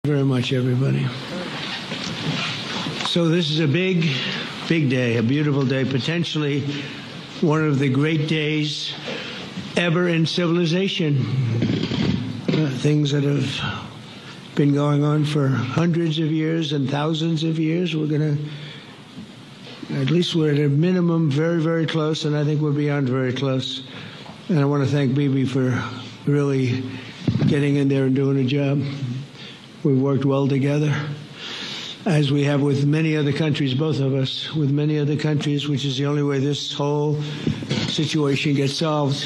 Very much, everybody. So this is a big day, a beautiful day, potentially one of the great days ever in civilization. Things that have been going on for hundreds of years and thousands of years. We're at a minimum very, very close, and I think we're beyond very close. And I want to thank Bibi for really getting in there and doing a job. We've worked well together, as we have with many other countries, both of us, with many other countries, which is the only way this whole situation gets solved.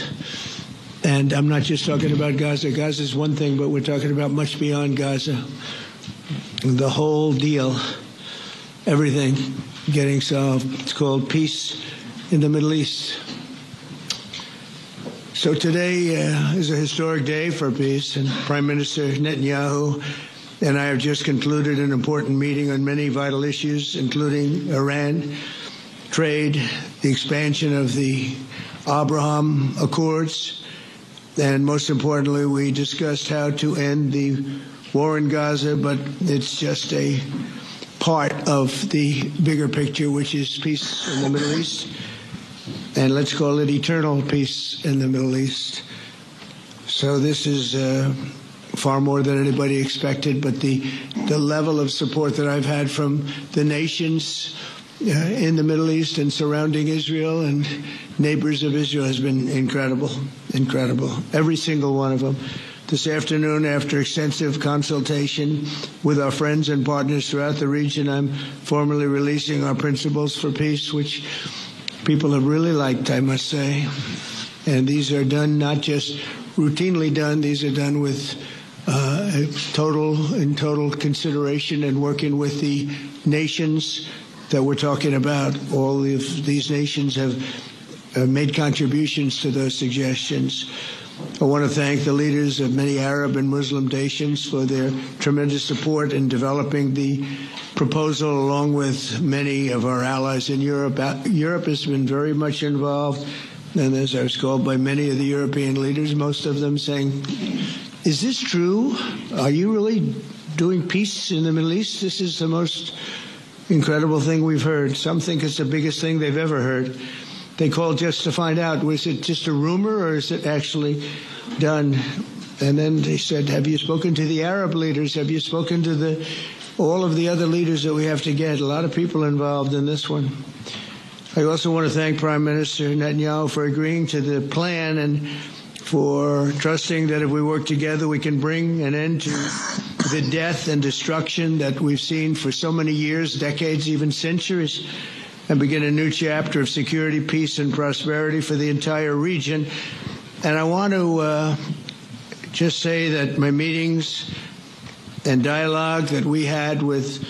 And I'm not just talking about Gaza. Gaza is one thing, but we're talking about much beyond Gaza. The whole deal, everything getting solved. It's called peace in the Middle East. So today is a historic day for peace, and Prime Minister Netanyahu and I have just concluded an important meeting on many vital issues, including Iran, trade, the expansion of the Abraham Accords, and most importantly, we discussed how to end the war in Gaza, but it's just a part of the bigger picture, which is peace in the Middle East. And let's call it eternal peace in the Middle East. So this is far more than anybody expected, but the level of support that I've had from the nations in the Middle East and surrounding Israel and neighbors of Israel has been incredible, incredible. Every single one of them. This afternoon, after extensive consultation with our friends and partners throughout the region, I'm formally releasing our principles for peace, which people have really liked, I must say. And these are done, not just routinely done, these are done with total consideration and working with the nations that we're talking about. All of these nations have made contributions to those suggestions. I want to thank the leaders of many Arab and Muslim nations for their tremendous support in developing the proposal, along with many of our allies in Europe. Europe has been very much involved, and as I was called by many of the European leaders, most of them saying, is this true? Are you really doing peace in the Middle East? This is the most incredible thing we've heard. Some think it's the biggest thing they've ever heard. They called just to find out, was it just a rumor or is it actually done? And then they said, have you spoken to the Arab leaders? Have you spoken to all of the other leaders that we have to get? A lot of people involved in this one. I also want to thank Prime Minister Netanyahu for agreeing to the plan and for trusting that if we work together, we can bring an end to the death and destruction that we've seen for so many years, decades, even centuries, and begin a new chapter of security, peace, and prosperity for the entire region. And I want to just say that my meetings and dialogue that we had with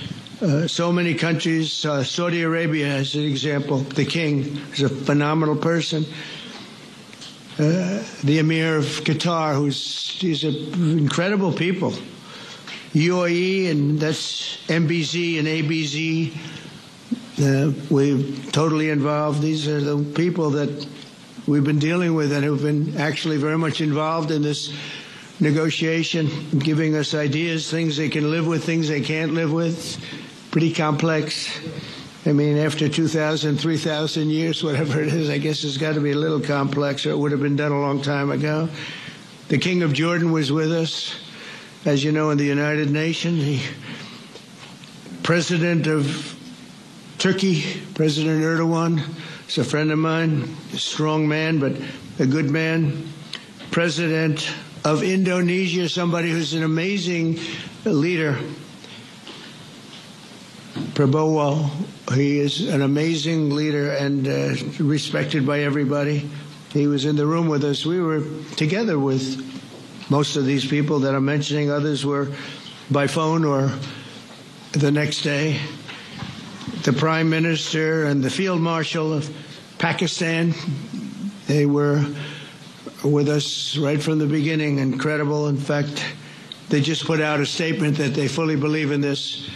so many countries, Saudi Arabia as an example, the king is a phenomenal person. The Emir of Qatar, he's incredible people. UAE, and that's MBZ and ABZ. We're totally involved. These are the people that we've been dealing with and who've been actually very much involved in this negotiation, giving us ideas, things they can live with, things they can't live with. Pretty complex. I mean, after 2,000, 3,000 years, whatever it is, I guess it's got to be a little complex, or it would have been done a long time ago. The King of Jordan was with us, as you know, in the United Nations. The President of Turkey, President Erdogan, is a friend of mine, a strong man, but a good man. President of Indonesia, somebody who's an amazing leader. Prabowo, he is an amazing leader and respected by everybody. He was in the room with us. We were together with most of these people that I'm mentioning. Others were by phone or the next day. The Prime Minister and the Field Marshal of Pakistan, they were with us right from the beginning. Incredible. In fact, they just put out a statement that they fully believe in this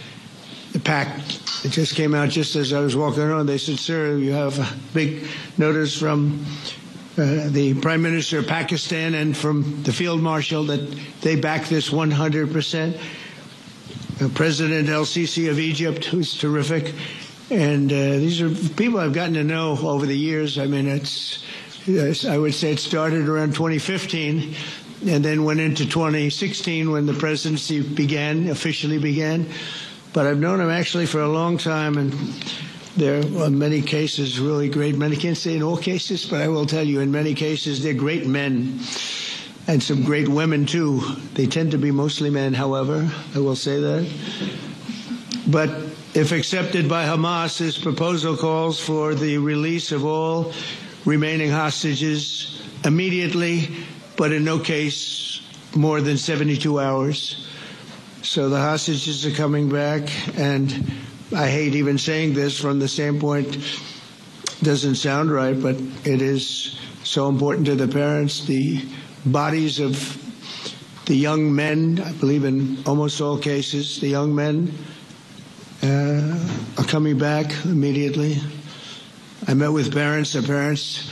pact. It just came out just as I was walking around. They said, sir, you have a big notice from the Prime Minister of Pakistan and from the Field Marshal that they back this 100%. President El-Sisi of Egypt, who's terrific. And these are people I've gotten to know over the years. I mean, I would say it started around 2015 and then went into 2016 when the presidency officially began. But I've known him actually for a long time, and there are many cases really great men. I can't say in all cases, but I will tell you in many cases they're great men. And some great women, too. They tend to be mostly men, however. I will say that. But if accepted by Hamas, this proposal calls for the release of all remaining hostages immediately, but in no case more than 72 hours. So the hostages are coming back, and I hate even saying this from the standpoint, doesn't sound right, but it is so important to the parents. The bodies of the young men, I believe in almost all cases, the young men are coming back immediately. I met with parents. The parents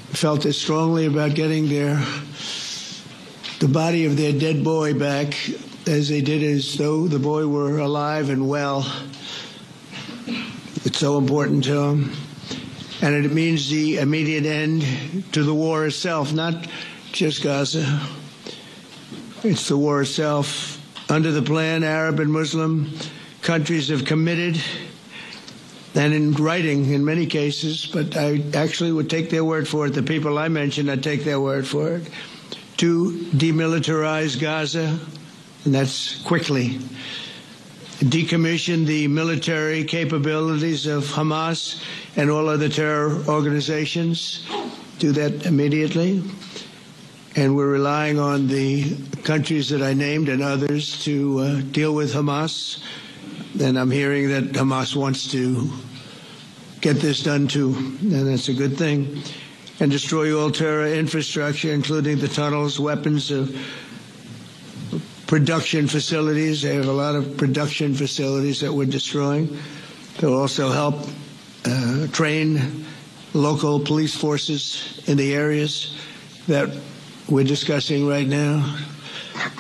felt as strongly about getting the body of their dead boy back as they did as though the boy were alive and well. It's so important to them. And it means the immediate end to the war itself, not just Gaza. It's the war itself. Under the plan, Arab and Muslim countries have committed, and in writing in many cases, but I actually would take their word for it. The people I mentioned, I'd take their word for it, to demilitarize Gaza, and that's quickly. Decommission the military capabilities of Hamas and all other terror organizations. Do that immediately. And we're relying on the countries that I named and others to deal with Hamas. And I'm hearing that Hamas wants to get this done too, and that's a good thing. And destroy all terror infrastructure, including the tunnels, weapons, production facilities. They have a lot of production facilities that we're destroying. They'll also help train local police forces in the areas that we're discussing right now,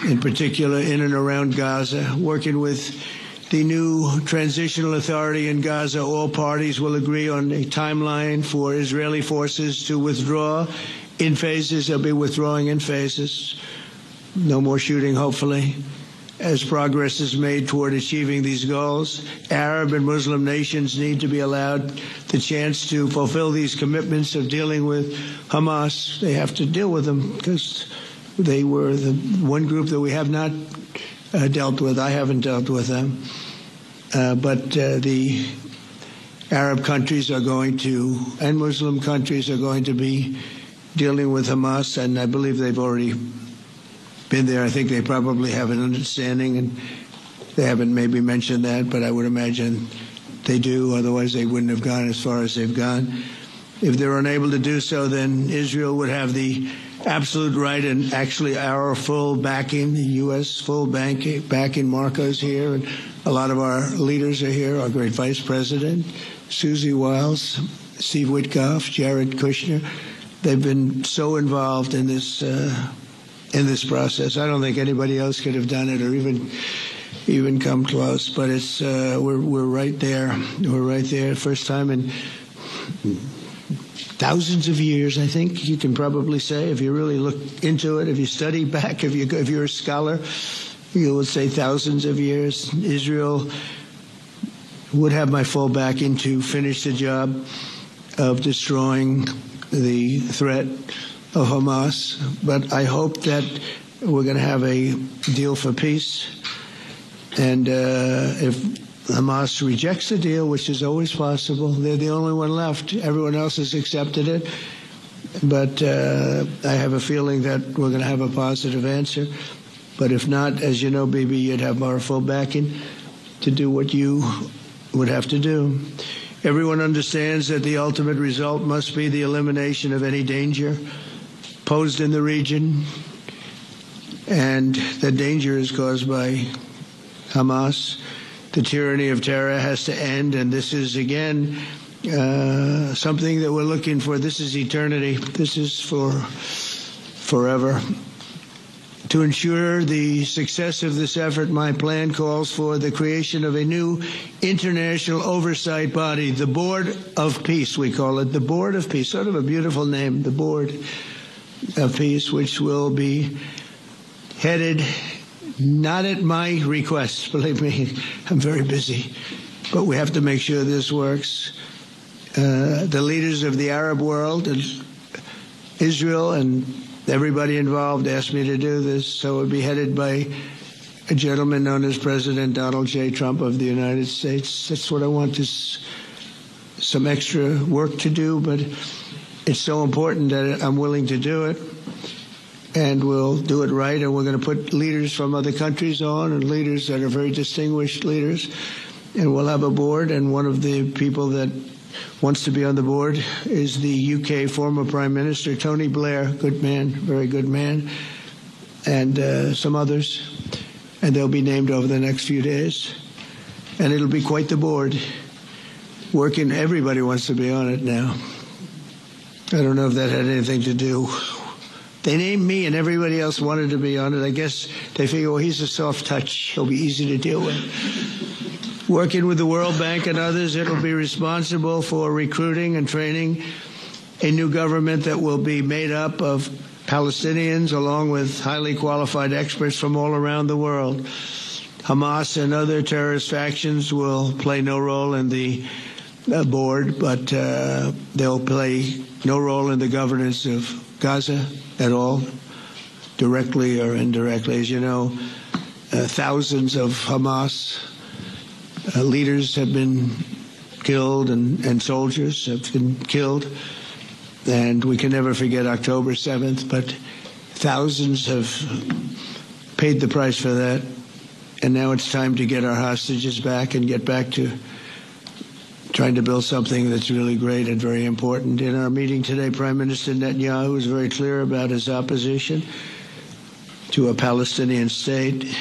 in particular in and around Gaza, working with the new transitional authority in Gaza. All parties will agree on a timeline for Israeli forces to withdraw in phases. They'll be withdrawing in phases. No more shooting, hopefully, as progress is made toward achieving these goals. Arab and Muslim nations need to be allowed the chance to fulfill these commitments of dealing with Hamas. They have to deal with them because they were the one group that we have not dealt with. I haven't dealt with them. But the Arab countries are going to, and Muslim countries are going to be dealing with Hamas, and I believe they've already been there. I think they probably have an understanding, and they haven't maybe mentioned that, but I would imagine they do. Otherwise, they wouldn't have gone as far as they've gone. If they're unable to do so, then Israel would have the absolute right and actually our full backing, the U.S. full backing. Marco's here, and a lot of our leaders are here, our great Vice President, Susie Wiles, Steve Witkoff, Jared Kushner. They've been so involved in this process. I don't think anybody else could have done it or even come close. But it's we're right there. We're right there. First time in thousands of years, I think you can probably say, if you really look into it, if you study back, if you're a scholar, you would say thousands of years. Israel would have my full backing to finish the job of destroying the threat of Hamas, but I hope that we're going to have a deal for peace. And if Hamas rejects the deal, which is always possible, they're the only one left. Everyone else has accepted it. But I have a feeling that we're going to have a positive answer. But if not, as you know, Bibi, you'd have our full backing to do what you would have to do. Everyone understands that the ultimate result must be the elimination of any danger posed in the region, and the danger is caused by Hamas. The tyranny of terror has to end, and this is, again, something that we're looking for. This is eternity. This is for forever. To ensure the success of this effort, my plan calls for the creation of a new international oversight body, the Board of Peace, we call it, the Board of Peace, sort of a beautiful name, the Board of Peace, which will be headed not at my request, believe me, I'm very busy, but we have to make sure this works. The leaders of the Arab world and Israel and everybody involved asked me to do this, so it would be headed by a gentleman known as President Donald J. Trump of the United States. That's what I want, is some extra work to do, but it's so important that I'm willing to do it, and we'll do it right, and we're going to put leaders from other countries on, and leaders that are very distinguished leaders, and we'll have a board, and one of the people that wants to be on the board is the UK former Prime Minister, Tony Blair, good man, very good man, and some others, and they'll be named over the next few days, and it'll be quite the board. Working, everybody wants to be on it now. I don't know if that had anything to do. They named me and everybody else wanted to be on it. I guess they figure, well, he's a soft touch. He'll be easy to deal with. Working with the World Bank and others, it'll be responsible for recruiting and training a new government that will be made up of Palestinians along with highly qualified experts from all around the world. Hamas and other terrorist factions will play no role in the board, but they'll play no role in the governance of Gaza at all, directly or indirectly. As you know, thousands of Hamas leaders have been killed and soldiers have been killed. And we can never forget October 7th, but thousands have paid the price for that. And now it's time to get our hostages back and get back to trying to build something that's really great and very important. In our meeting today, Prime Minister Netanyahu was very clear about his opposition to a Palestinian state.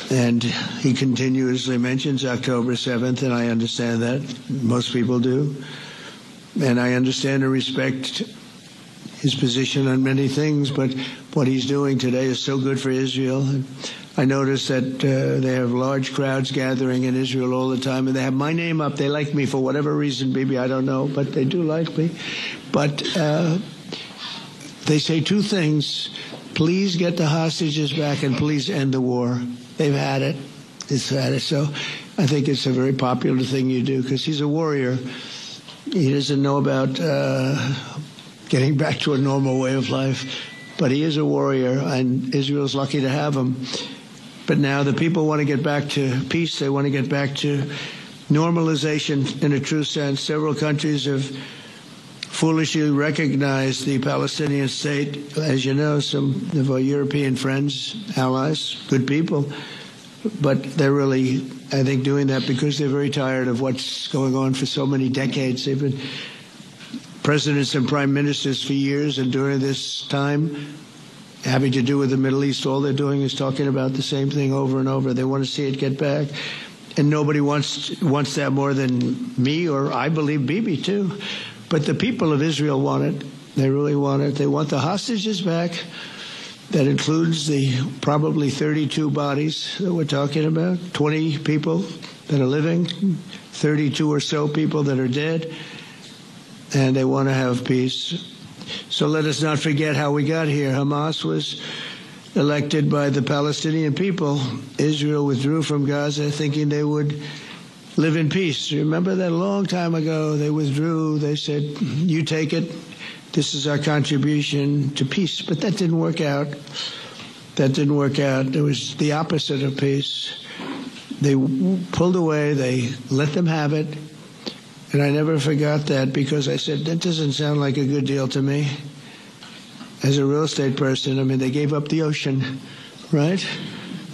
And he continuously mentions October 7th, and I understand that. Most people do. And I understand and respect his position on many things, but what he's doing today is so good for Israel. I notice that they have large crowds gathering in Israel all the time, and they have my name up. They like me for whatever reason, maybe, I don't know, but they do like me. But they say two things. Please get the hostages back and please end the war. They've had it. It's had it. So I think it's a very popular thing you do because he's a warrior. He doesn't know about getting back to a normal way of life, but he is a warrior, and Israel's lucky to have him. But now the people want to get back to peace. They want to get back to normalization in a true sense. Several countries have foolishly recognized the Palestinian state. As you know, some of our European friends, allies, good people, but they're really, I think, doing that because they're very tired of what's going on for so many decades. They've been presidents and prime ministers for years, and during this time, having to do with the Middle East, all they're doing is talking about the same thing over and over. They want to see it get back. And nobody wants that more than me, or I believe Bibi too. But the people of Israel want it. They really want it. They want the hostages back. That includes the probably 32 bodies that we're talking about, 20 people that are living, 32 or so people that are dead, and they want to have peace. So let us not forget how we got here. Hamas was elected by the Palestinian people. Israel withdrew from Gaza thinking they would live in peace. Remember that a long time ago, they withdrew. They said, you take it. This is our contribution to peace. But that didn't work out. That didn't work out. It was the opposite of peace. They pulled away. They let them have it. And I never forgot that because I said, that doesn't sound like a good deal to me. As a real estate person, I mean, they gave up the ocean, right?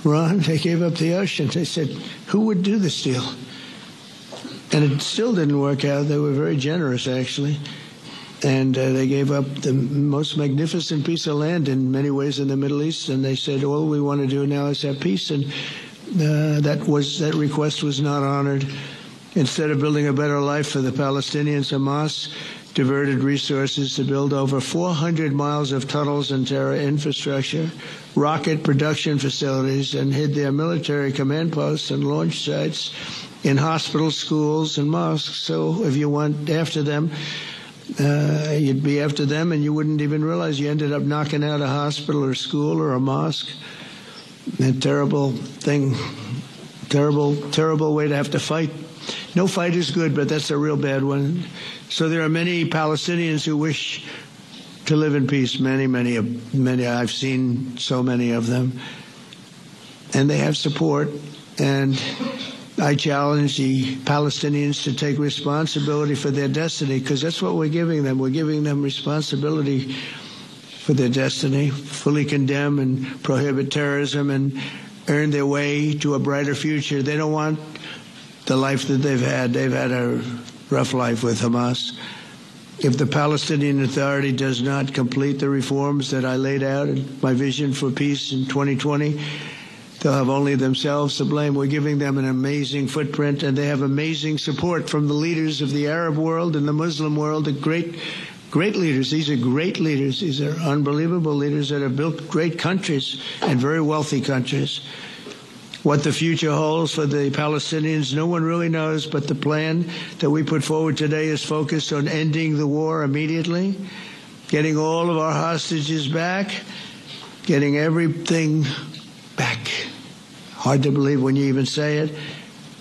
Ron, they gave up the ocean. They said, who would do this deal? And it still didn't work out. They were very generous, actually. And they gave up the most magnificent piece of land in many ways in the Middle East. And they said, all we want to do now is have peace. And that request was not honored. Instead of building a better life for the Palestinians, Hamas diverted resources to build over 400 miles of tunnels and terror infrastructure, rocket production facilities, and hid their military command posts and launch sites in hospitals, schools, and mosques. So if you went after them, you'd be after them, and you wouldn't even realize you ended up knocking out a hospital or school or a mosque. A terrible thing, terrible way to have to fight. No fight is good, but that's a real bad one. So there are many Palestinians who wish to live in peace. Many. I've seen so many of them. And they have support. And I challenge the Palestinians to take responsibility for their destiny, because that's what we're giving them. We're giving them responsibility for their destiny, fully condemn and prohibit terrorism and earn their way to a brighter future. They don't want the life that they've had. They've had a rough life with Hamas. If the Palestinian Authority does not complete the reforms that I laid out in my vision for peace in 2020, they'll have only themselves to blame. We're giving them an amazing footprint, and they have amazing support from the leaders of the Arab world and the Muslim world, the great leaders. These are great leaders. These are unbelievable leaders that have built great countries and very wealthy countries. What the future holds for the Palestinians, no one really knows, but the plan that we put forward today is focused on ending the war immediately, getting all of our hostages back, getting everything back. Hard to believe when you even say it.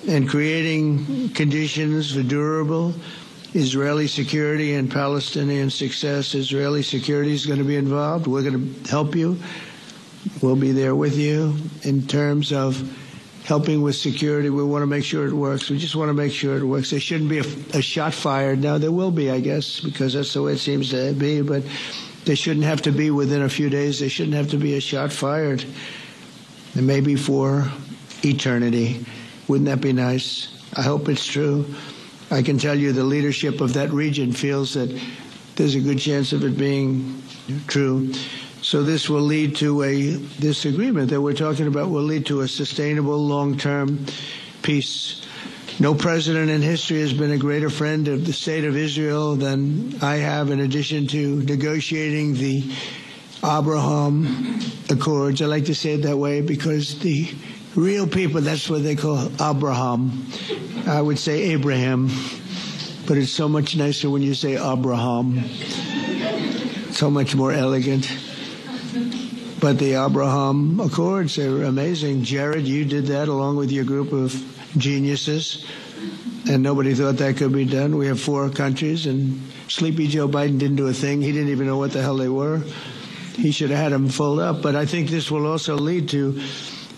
And creating conditions for durable Israeli security and Palestinian success. Israeli security is going to be involved. We're going to help you. We'll be there with you in terms of helping with security. We want to make sure it works. We just want to make sure it works. There shouldn't be a shot fired. Now, there will be, I guess, because that's the way it seems to be, but there shouldn't have to be within a few days. There shouldn't have to be a shot fired. And maybe for eternity. Wouldn't that be nice? I hope it's true. I can tell you the leadership of that region feels that there's a good chance of it being true. So this will lead to this agreement that we're talking about will lead to a sustainable long-term peace. No president in history has been a greater friend of the state of Israel than I have, in addition to negotiating the Abraham Accords. I like to say it that way because the real people, that's what they call Abraham. I would say Abraham, but it's so much nicer when you say Abraham. So much more elegant. But the Abraham Accords are amazing. Jared, you did that along with your group of geniuses, and nobody thought that could be done. We have 4 countries, and Sleepy Joe Biden didn't do a thing. He didn't even know what the hell they were. He should have had them fold up. But I think this will also lead to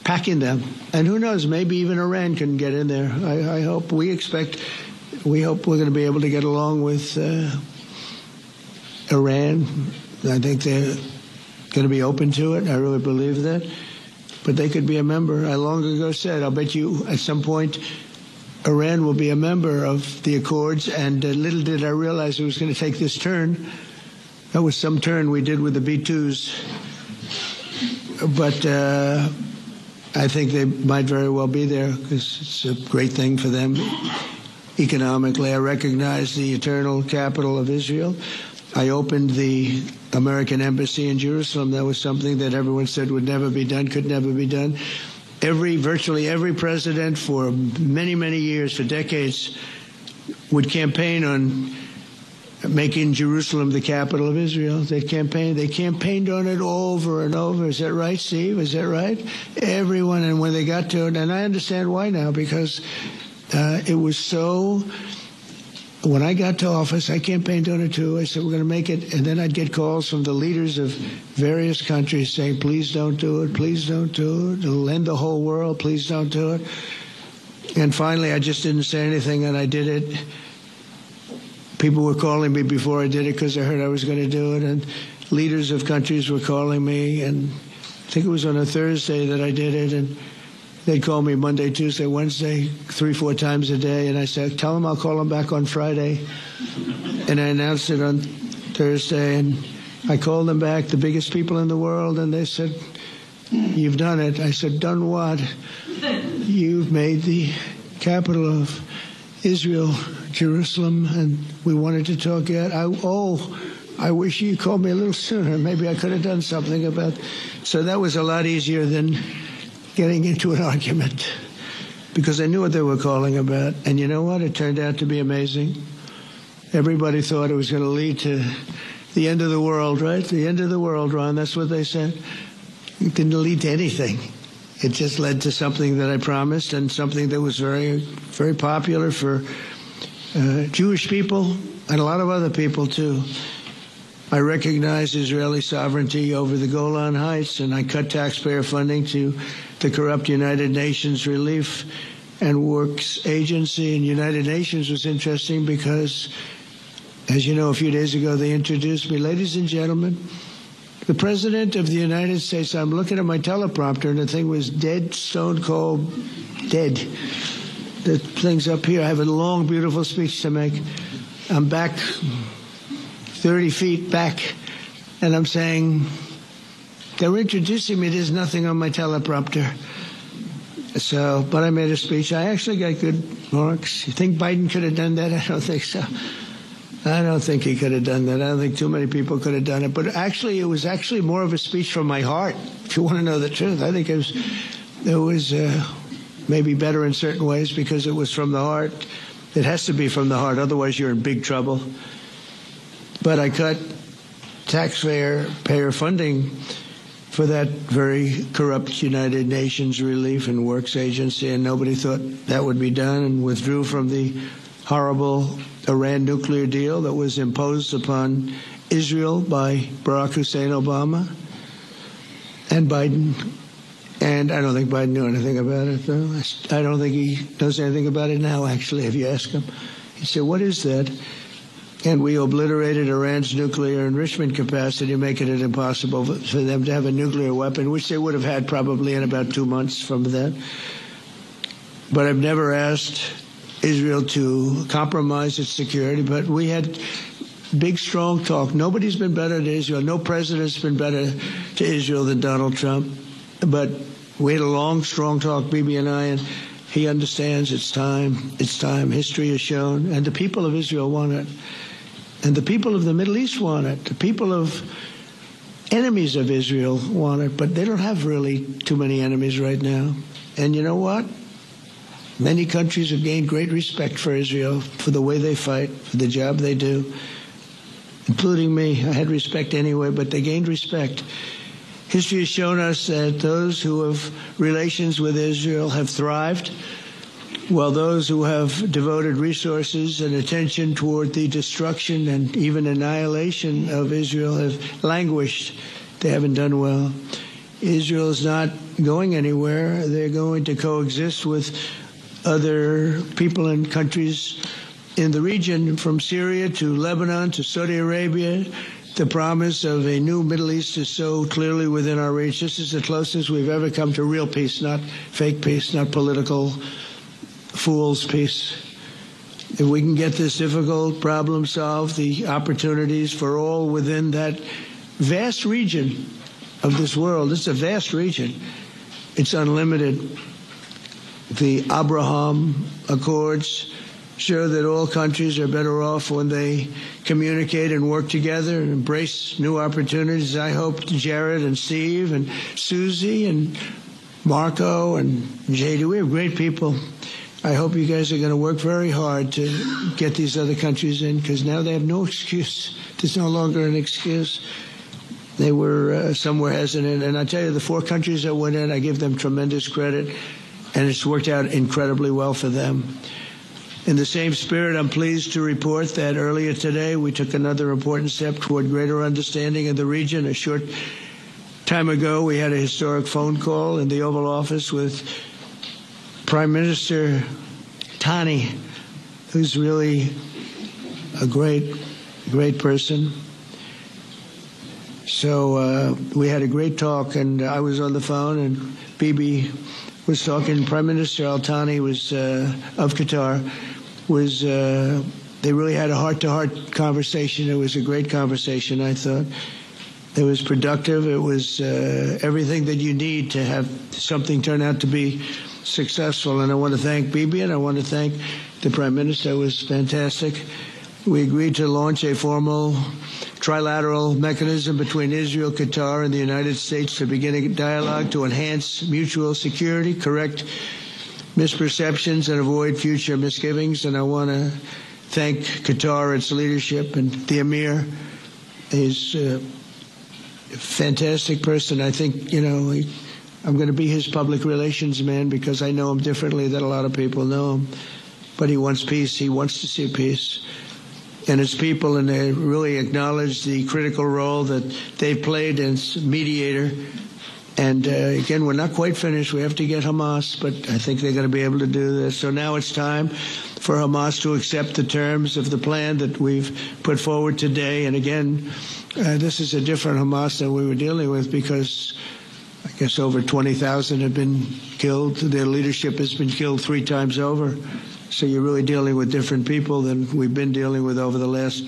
packing them. And who knows, maybe even Iran can get in there. I hope, we hope we're going to be able to get along with Iran. I think they're going to be open to it. I really believe that. But they could be a member. I long ago said, I'll bet you at some point Iran will be a member of the Accords. And little did I realize it was going to take this turn. That was some turn we did with the B-2s. But I think they might very well be there because it's a great thing for them economically. I recognize the eternal capital of Israel. I opened the American embassy in Jerusalem. That was something that everyone said would never be done, could never be done. Virtually every president for many, many years, for decades, would campaign on making Jerusalem the capital of Israel. They campaigned on it over and over. Is that right, Steve? Is that right? Everyone, and when they got to it, and I understand why now, because it was so. When I got to office, I campaigned on it too. I said, we're going to make it. And then I'd get calls from the leaders of various countries saying, please don't do it. Please don't do it. It'll end the whole world. Please don't do it. And finally, I just didn't say anything, and I did it. People were calling me before I did it because they heard I was going to do it. And leaders of countries were calling me. And I think it was on a Thursday that I did it. And they'd call me Monday, Tuesday, Wednesday, 3-4 times a day. And I said, tell them I'll call them back on Friday. And I announced it on Thursday. And I called them back, the biggest people in the world. And they said, you've done it. I said, done what? You've made the capital of Israel Jerusalem, and we wanted to talk yet. I wish you called me a little sooner. Maybe I could have done something about. So that was a lot easier than getting into an argument, because I knew what they were calling about. And you know what? It turned out to be amazing. Everybody thought it was going to lead to the end of the world, right? The end of the world, Ron. That's what they said. It didn't lead to anything. It just led to something that I promised, and something that was very, very popular for Jewish people and a lot of other people too. I recognize Israeli sovereignty over the Golan Heights, and I cut taxpayer funding to the corrupt United Nations Relief and Works Agency. And United Nations was interesting because, as you know, a few days ago they introduced me. Ladies and gentlemen, the President of the United States. I'm looking at my teleprompter, and the thing was dead, stone cold, dead. The thing's up here. I have a long, beautiful speech to make. I'm back 30 feet back, and I'm saying, they're introducing me. There's nothing on my teleprompter. So, but I made a speech. I actually got good marks. You think Biden could have done that? I don't think so. I don't think he could have done that. I don't think too many people could have done it. But actually, it was actually more of a speech from my heart, if you want to know the truth. I think it was maybe better in certain ways because it was from the heart. It has to be from the heart. Otherwise, you're in big trouble. But I cut taxpayer funding for that very corrupt United Nations Relief and Works Agency, and nobody thought that would be done, and withdrew from the horrible Iran nuclear deal that was imposed upon Israel by Barack Hussein Obama and Biden. And I don't think Biden knew anything about it, though. I don't think he knows anything about it now, actually, if you ask him. He said, what is that? And we obliterated Iran's nuclear enrichment capacity, making it impossible for them to have a nuclear weapon, which they would have had probably in about 2 months from that. But I've never asked Israel to compromise its security, but we had big, strong talk. Nobody's been better to Israel. No president's been better to Israel than Donald Trump. But we had a long, strong talk, Bibi and I, and he understands it's time. It's time. History has shown. And the people of Israel want it. And the people of the Middle East want it. The people of enemies of Israel want it. But they don't have really too many enemies right now. And you know what? Many countries have gained great respect for Israel, for the way they fight, for the job they do, including me. I had respect anyway, but they gained respect. History has shown us that those who have relations with Israel have thrived, while those who have devoted resources and attention toward the destruction and even annihilation of Israel have languished. They haven't done well. Israel is not going anywhere. They're going to coexist with other people and countries in the region, from Syria to Lebanon to Saudi Arabia. The promise of a new Middle East is so clearly within our reach. This is the closest we've ever come to real peace, not fake peace, not political fool's peace. If we can get this difficult problem solved, the opportunities for all within that vast region of this world, it's a vast region, it's unlimited. The Abraham Accords show that all countries are better off when they communicate and work together and embrace new opportunities. I hope Jared and Steve and Susie and Marco and JD, we have great people. I hope you guys are going to work very hard to get these other countries in, because now they have no excuse. There's no longer an excuse. They were somewhere hesitant. And I tell you, the 4 countries that went in, I give them tremendous credit. And it's worked out incredibly well for them. In the same spirit, I'm pleased to report that earlier today we took another important step toward greater understanding of the region. A short time ago, we had a historic phone call in the Oval Office with Prime Minister Tani, who's really a great, great person. So we had a great talk, and I was on the phone, and Bibi was talking. Prime Minister Al-Thani was of Qatar. They really had a heart-to-heart conversation. It was a great conversation, I thought. It was productive. It was everything that you need to have something turn out to be successful. And I want to thank Bibi, and I want to thank the Prime Minister was fantastic. We agreed to launch a formal trilateral mechanism between Israel, Qatar, and the United States to begin a dialogue to enhance mutual security, correct misperceptions, and avoid future misgivings. And I want to thank Qatar, its leadership, and the Emir. He's a fantastic person. I think, I'm going to be his public relations man because I know him differently than a lot of people know him. But he wants peace. He wants to see peace. And his people, and they really acknowledge the critical role that they've played as mediator. And again, we're not quite finished. We have to get Hamas, but I think they're going to be able to do this. So now it's time for Hamas to accept the terms of the plan that we've put forward today. And again, this is a different Hamas than we were dealing with because I guess over 20,000 have been killed. Their leadership has been killed 3 times over. So you're really dealing with different people than we've been dealing with over the last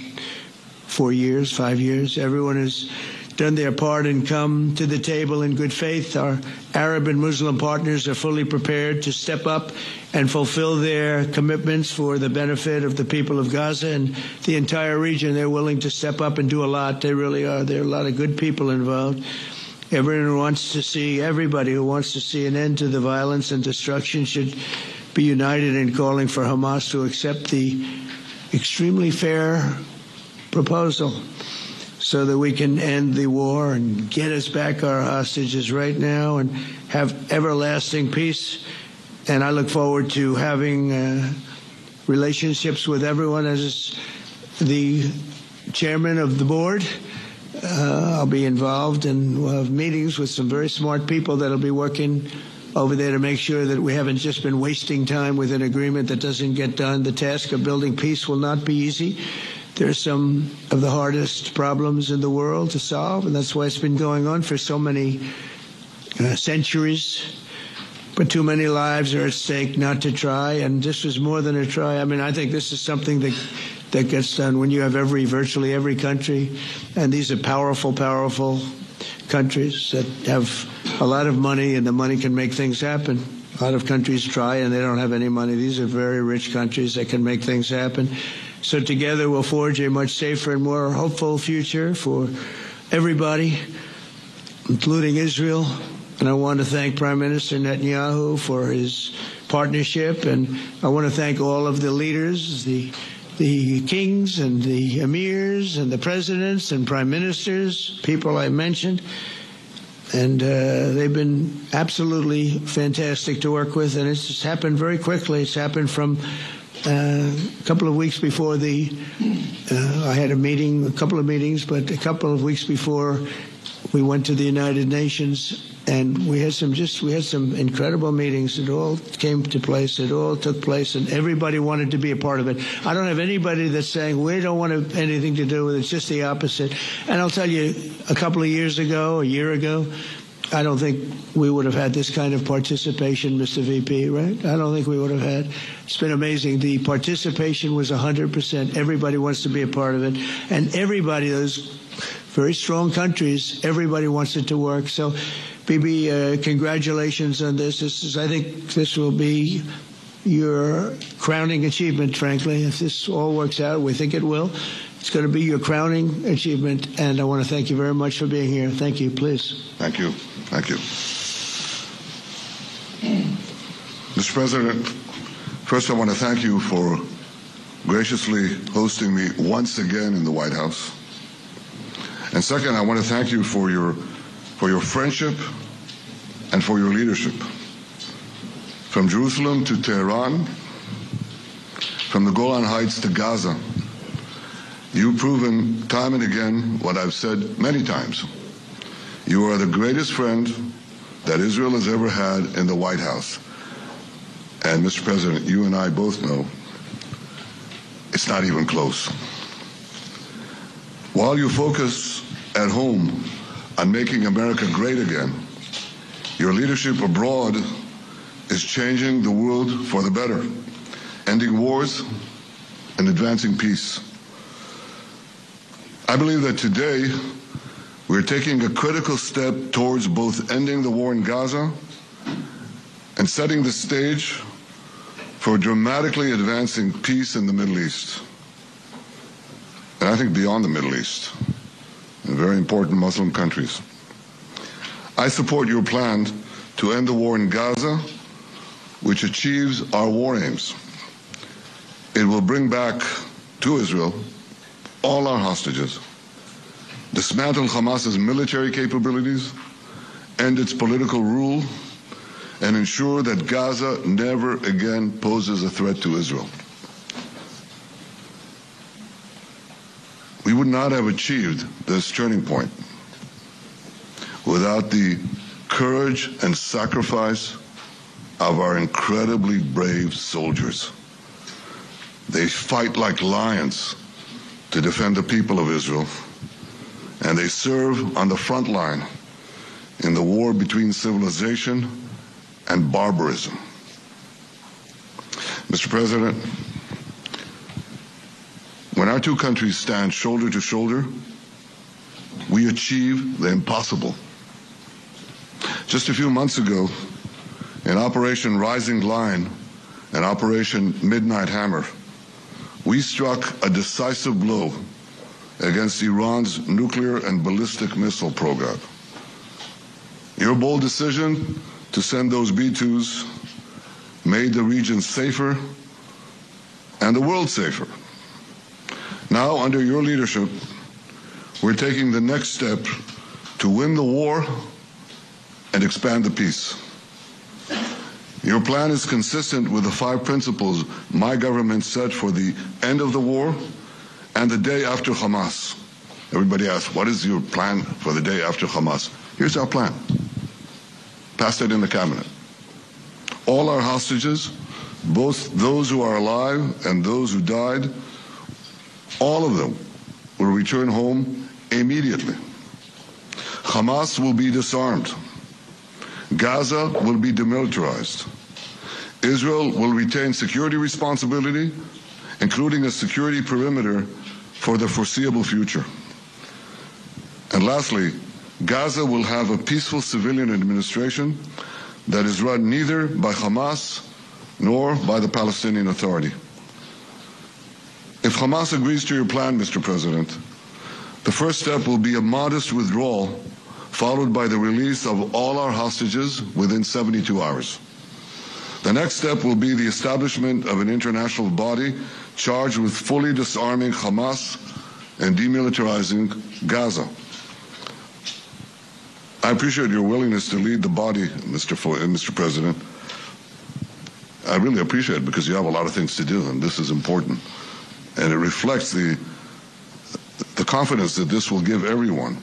4 years, 5 years. Everyone has done their part and come to the table in good faith. Our Arab and Muslim partners are fully prepared to step up and fulfill their commitments for the benefit of the people of Gaza and the entire region. They're willing to step up and do a lot. They really are. There are a lot of good people involved. Everybody who wants to see an end to the violence and destruction should be united in calling for Hamas to accept the extremely fair proposal so that we can end the war and get us back our hostages right now and have everlasting peace. And I look forward to having relationships with everyone. As the chairman of the board, I'll be involved, and we'll have meetings with some very smart people that'll be working over there to make sure that we haven't just been wasting time with an agreement that doesn't get done. The task of building peace will not be easy. There are some of the hardest problems in the world to solve, and that's why it's been going on for so many centuries. But too many lives are at stake not to try, and this was more than a try. I mean, I think this is something that gets done when you have virtually every country, and these are powerful countries that have a lot of money, and the money can make things happen. A lot of countries try and they don't have any money. These are very rich countries that can make things happen. So together we'll forge a much safer and more hopeful future for everybody, including Israel. And I want to thank Prime Minister Netanyahu for his partnership, and I want to thank all of the leaders, the kings and the emirs and the presidents and prime ministers, people I mentioned. And they've been absolutely fantastic to work with, and it's just happened very quickly. It's happened from a couple of weeks before I had a couple of meetings, but a couple of weeks before we went to the United Nations, and we had some incredible meetings. It all came to place. It all took place, and everybody wanted to be a part of it. I don't have anybody that's saying we don't want anything to do with it. It's just the opposite. And I'll tell you, a year ago, I don't think we would have had this kind of participation, Mr. VP, right? I don't think we would have had. It's been amazing. The participation was 100%. Everybody wants to be a part of it. And everybody, those very strong countries, everybody wants it to work. So, Bibi, congratulations on this. I think this will be your crowning achievement, frankly. If this all works out, we think it will. It's going to be your crowning achievement, and I want to thank you very much for being here. Thank you, please. Thank you. Thank you. Mr. President, first I want to thank you for graciously hosting me once again in the White House. And second, I want to thank you for your friendship and for your leadership. From Jerusalem to Tehran, from the Golan Heights to Gaza, you've proven time and again what I've said many times. You are the greatest friend that Israel has ever had in the White House. And Mr. President, you and I both know it's not even close. While you focus at home on making America great again, your leadership abroad is changing the world for the better, ending wars and advancing peace. I believe that today we're taking a critical step towards both ending the war in Gaza and setting the stage for dramatically advancing peace in the Middle East, and I think beyond the Middle East, in very important Muslim countries. I support your plan to end the war in Gaza, which achieves our war aims. It will bring back to Israel all our hostages, dismantle Hamas's military capabilities, end its political rule, and ensure that Gaza never again poses a threat to Israel. We would not have achieved this turning point without the courage and sacrifice of our incredibly brave soldiers. They fight like lions to defend the people of Israel, and they serve on the front line in the war between civilization and barbarism. Mr. President, when our two countries stand shoulder to shoulder, we achieve the impossible. Just a few months ago, in Operation Rising Lion and Operation Midnight Hammer, we struck a decisive blow against Iran's nuclear and ballistic missile program. Your bold decision to send those B-2s made the region safer and the world safer. Now, under your leadership, we're taking the next step to win the war and expand the peace. Your plan is consistent with the 5 principles my government set for the end of the war and the day after Hamas. Everybody asks, what is your plan for the day after Hamas? Here's our plan. Passed it in the cabinet. All our hostages, both those who are alive and those who died, all of them will return home immediately. Hamas will be disarmed. Gaza will be demilitarized. Israel will retain security responsibility, including a security perimeter for the foreseeable future. And lastly, Gaza will have a peaceful civilian administration that is run neither by Hamas nor by the Palestinian Authority. If Hamas agrees to your plan, Mr. President, the first step will be a modest withdrawal, followed by the release of all our hostages within 72 hours. The next step will be the establishment of an international body charged with fully disarming Hamas and demilitarizing Gaza. I appreciate your willingness to lead the body, Mr. President. I really appreciate it because you have a lot of things to do, and this is important. And it reflects the confidence that this will give everyone,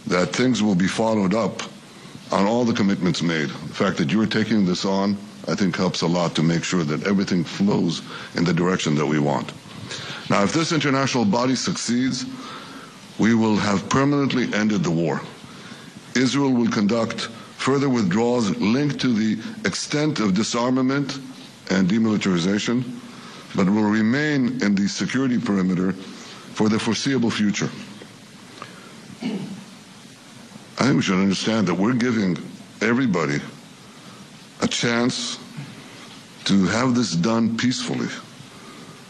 that things will be followed up on all the commitments made. The fact that you're taking this on, I think, helps a lot to make sure that everything flows in the direction that we want. Now, if this international body succeeds, we will have permanently ended the war. Israel will conduct further withdrawals linked to the extent of disarmament and demilitarization, but will remain in the security perimeter for the foreseeable future. I think we should understand that we're giving everybody a chance to have this done peacefully,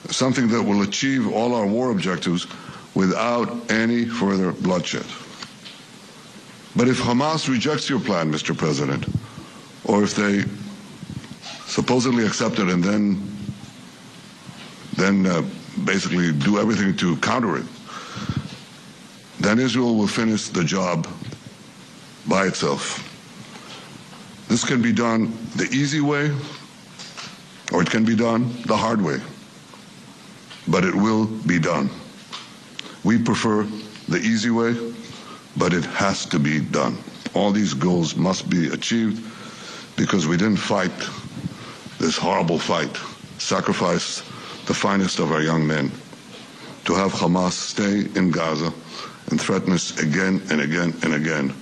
something that will achieve all our war objectives without any further bloodshed. But if Hamas rejects your plan, Mr. President, or if they supposedly accept it and then basically do everything to counter it, then Israel will finish the job by itself. This can be done the easy way, or it can be done the hard way, but it will be done. We prefer the easy way, but it has to be done. All these goals must be achieved because we didn't fight this horrible fight, sacrifice the finest of our young men to have Hamas stay in Gaza and threaten us again and again and again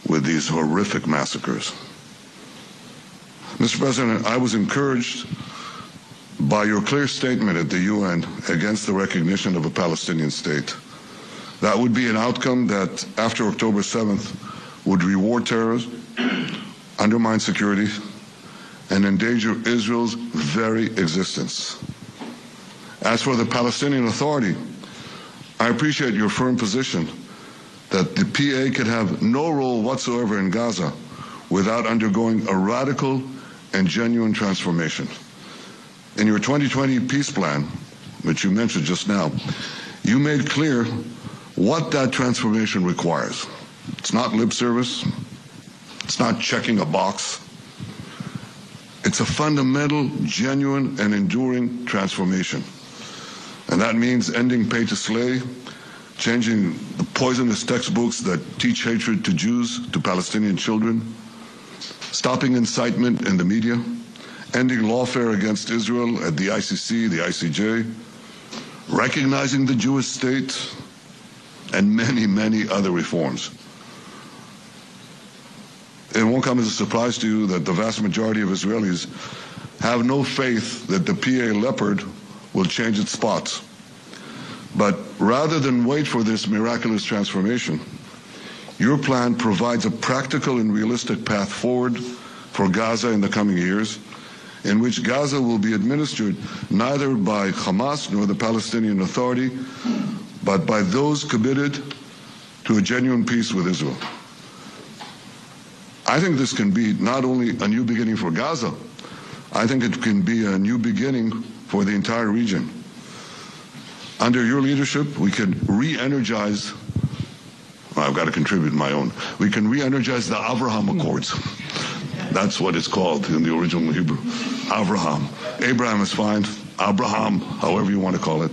with these horrific massacres. Mr. President, I was encouraged by your clear statement at the UN against the recognition of a Palestinian state. That would be an outcome that, after October 7th, would reward terrorists, undermine security, and endanger Israel's very existence. As for the Palestinian Authority, I appreciate your firm position that the PA can have no role whatsoever in Gaza without undergoing a radical and genuine transformation. In your 2020 peace plan, which you mentioned just now, you made clear what that transformation requires. It's not lip service. It's not checking a box. It's a fundamental, genuine, and enduring transformation. And that means ending pay to slay, changing the poisonous textbooks that teach hatred to Jews, to Palestinian children, stopping incitement in the media, ending lawfare against Israel at the ICC, the ICJ, recognizing the Jewish state, and many, many other reforms. It won't come as a surprise to you that the vast majority of Israelis have no faith that the PA Leopard will change its spots. But rather than wait for this miraculous transformation, your plan provides a practical and realistic path forward for Gaza in the coming years, in which Gaza will be administered neither by Hamas nor the Palestinian Authority, but by those committed to a genuine peace with Israel. I think this can be not only a new beginning for Gaza, I think it can be a new beginning for the entire region. Under your leadership, we can re-energize, well, I've got to contribute my own, we can re-energize the Abraham Accords. That's what it's called in the original Hebrew. Abraham. Abraham is fine. Abraham, however you want to call it.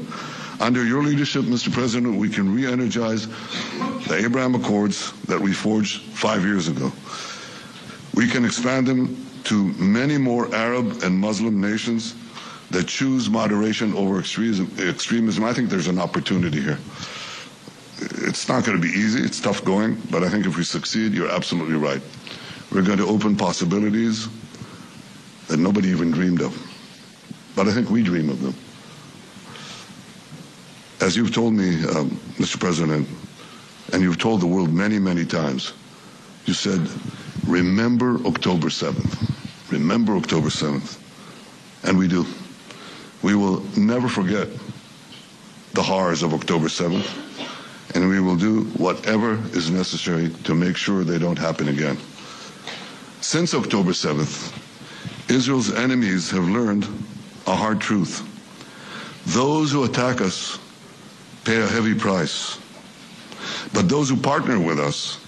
Under your leadership, Mr. President, we can re-energize the Abraham Accords that we forged 5 years ago. We can expand them to many more Arab and Muslim nations that choose moderation over extremism. I think there's an opportunity here. It's not going to be easy. It's tough going. But I think if we succeed, you're absolutely right. We're going to open possibilities that nobody even dreamed of. But I think we dream of them. As you've told me, Mr. President, and you've told the world many, many times, you said, remember October 7th. Remember October 7th. And we do. We will never forget the horrors of October 7th, and we will do whatever is necessary to make sure they don't happen again. Since October 7th, Israel's enemies have learned a hard truth. Those who attack us pay a heavy price, but those who partner with us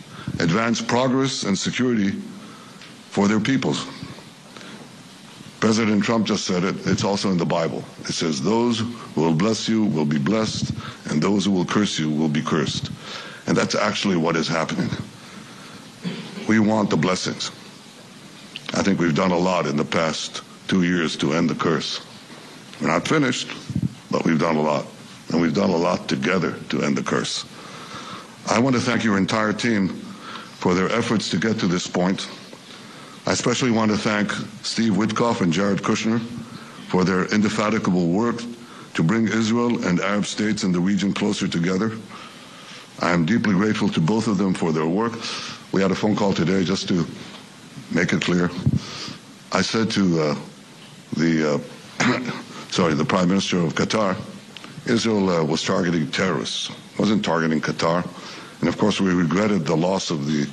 advance progress and security for their peoples. President Trump just said it. It's also in the Bible. It says, those who will bless you will be blessed, and those who will curse you will be cursed. And that's actually what is happening. We want the blessings. I think we've done a lot in the past 2 years to end the curse. We're not finished, but we've done a lot. And we've done a lot together to end the curse. I want to thank your entire team for their efforts to get to this point. I especially want to thank Steve Witkoff and Jared Kushner for their indefatigable work to bring Israel and Arab states in the region closer together. I am deeply grateful to both of them for their work. We had a phone call today just to make it clear. I said to the Prime Minister of Qatar, Israel was targeting terrorists, wasn't targeting Qatar. And of course we regretted the loss of the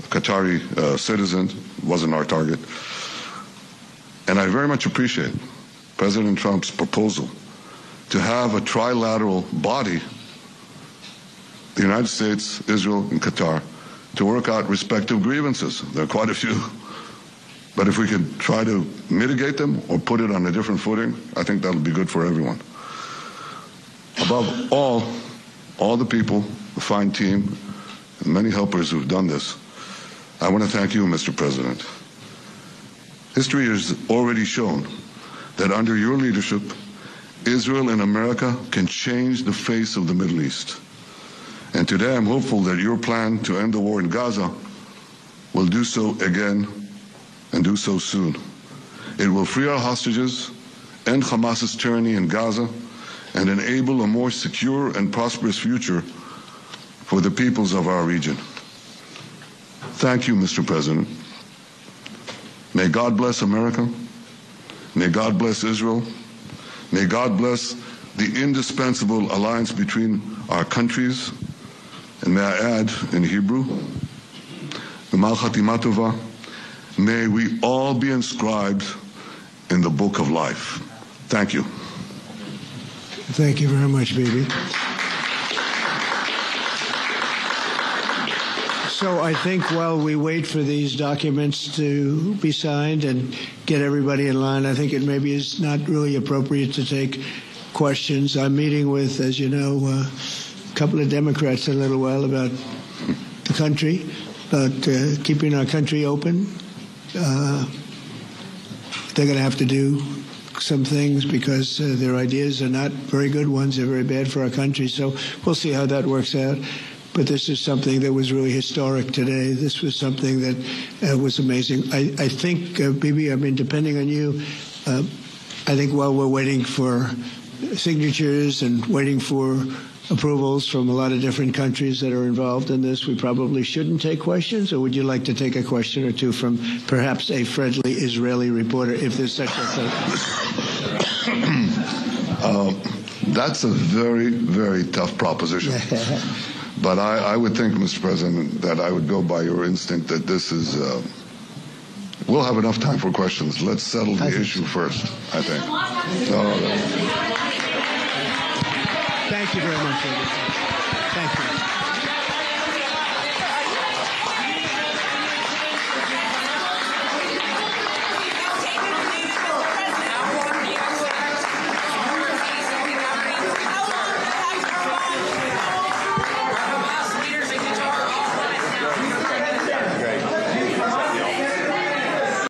Qatari citizen, wasn't our target. And I very much appreciate President Trump's proposal to have a trilateral body, the United States, Israel, and Qatar, to work out respective grievances. There are quite a few. But if we could try to mitigate them or put it on a different footing, I think that'll be good for everyone. Above all the people, the fine team, and many helpers who've done this, I want to thank you, Mr. President. History has already shown that under your leadership, Israel and America can change the face of the Middle East. And today I'm hopeful that your plan to end the war in Gaza will do so again and do so soon. It will free our hostages, end Hamas's tyranny in Gaza, and enable a more secure and prosperous future for the peoples of our region. Thank you, Mr. President. May God bless America. May God bless Israel. May God bless the indispensable alliance between our countries. And may I add in Hebrew, G'mal Chatima Tova, may we all be inscribed in the book of life. Thank you. Thank you very much, Bibi. So I think while we wait for these documents to be signed and get everybody in line, I think it maybe is not really appropriate to take questions. I'm meeting with, as you know, a couple of Democrats in a little while about the country, about keeping our country open. They're going to have to do some things because their ideas are not very good ones. They're very bad for our country. So we'll see how that works out. But this is something that was really historic today. This was something that was amazing. I think, Bibi, I mean, depending on you, I think while we're waiting for signatures and waiting for approvals from a lot of different countries that are involved in this, we probably shouldn't take questions? Or would you like to take a question or two from perhaps a friendly Israeli reporter, if there's such a thing? That's a very, very tough proposition. But I would think, Mr. President, that I would go by your instinct that this is... we'll have enough time for questions. Let's settle the issue first, I think. Thank you very much.